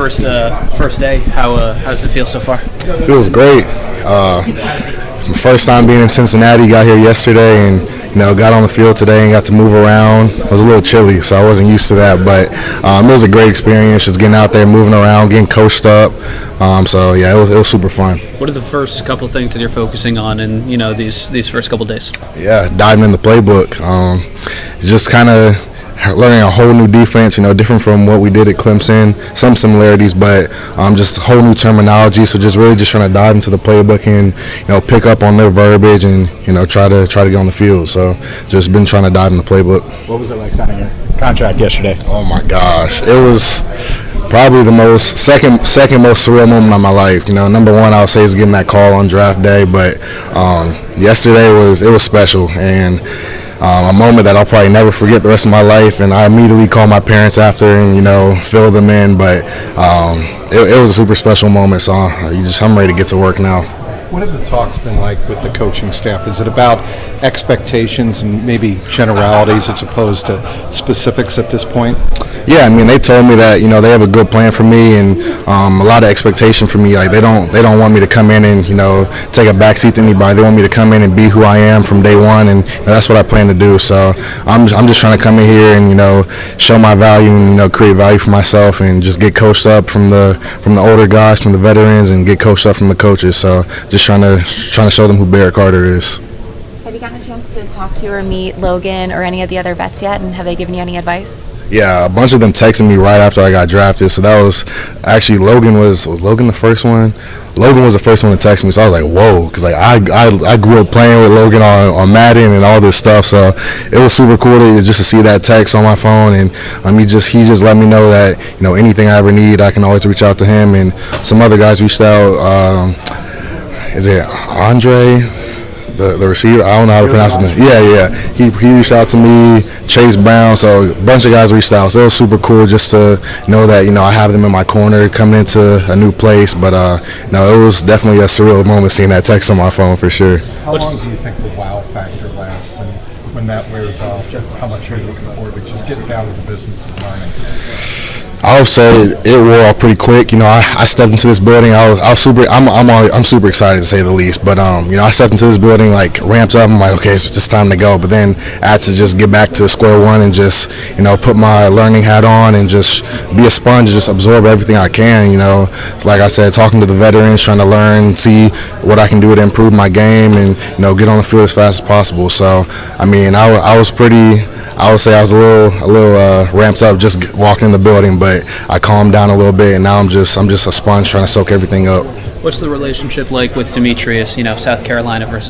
first day. How does it feel so far? Feels great. First time being in Cincinnati. Got here yesterday and got on the field today and got to move around. It was a little chilly, so I wasn't used to that, but it was a great experience. Just getting out there, moving around, getting coached up. So yeah, it was super fun. What are the first couple things that you're focusing on in these first couple days? Yeah, diving in the playbook. Just kind of learning a whole new defense, different from what we did at Clemson. Some similarities, but just a whole new terminology. So just really just trying to dive into the playbook and pick up on their verbiage and try to get on the field. So just been trying to dive in the playbook. What was it like signing your contract yesterday? Oh my gosh, it was probably the second most surreal moment of my life. Number one, I would say is getting that call on draft day, but yesterday was special and a moment that I'll probably never forget the rest of my life. And I immediately called my parents after and filled them in. But it was a super special moment. So I'm ready to get to work now. What have the talks been like with the coaching staff? Is it about expectations and maybe generalities as opposed to specifics at this point? Yeah, they told me that they have a good plan for me and a lot of expectation for me. Like they don't want me to come in and take a backseat to anybody. They want me to come in and be who I am from day one, and that's what I plan to do. So I'm just trying to come in here and show my value and create value for myself and just get coached up from the older guys, from the veterans, and get coached up from the coaches. So just trying to show them who Barrett Carter is. Have you gotten a chance to talk to or meet Logan or any of the other vets yet, and have they given you any advice? Yeah, a bunch of them texted me right after I got drafted, so that was actually Logan was Logan the first one? Logan was the first one to text me, so I was like, whoa, because I grew up playing with Logan on Madden and all this stuff, so it was super cool to see that text on my phone, and he just let me know that anything I ever need, I can always reach out to him, and some other guys reached out. Is it Andre? The receiver, I don't know how to pronounce his name. Yeah. He reached out to me, Chase Brown, so a bunch of guys reached out. So it was super cool just to know that, I have them in my corner coming into a new place. But, it was definitely a surreal moment seeing that text on my phone for sure. How long do you think the wow factor lasts? And when that wears off, how much are you looking forward to just getting down to the business of learning? I would say it wore off pretty quick. I stepped into this building. I'm super excited to say the least. But I stepped into this building ramped up. I'm like, okay, it's just time to go. But then I had to just get back to square one and just put my learning hat on and just be a sponge and just absorb everything I can. Like I said, talking to the veterans, trying to learn, see what I can do to improve my game, and get on the field as fast as possible. So I was pretty. I would say I was a little ramped up just walking in the building, but I calmed down a little bit, and now I'm just a sponge trying to soak everything up. What's the relationship like with Demetrius? South Carolina versus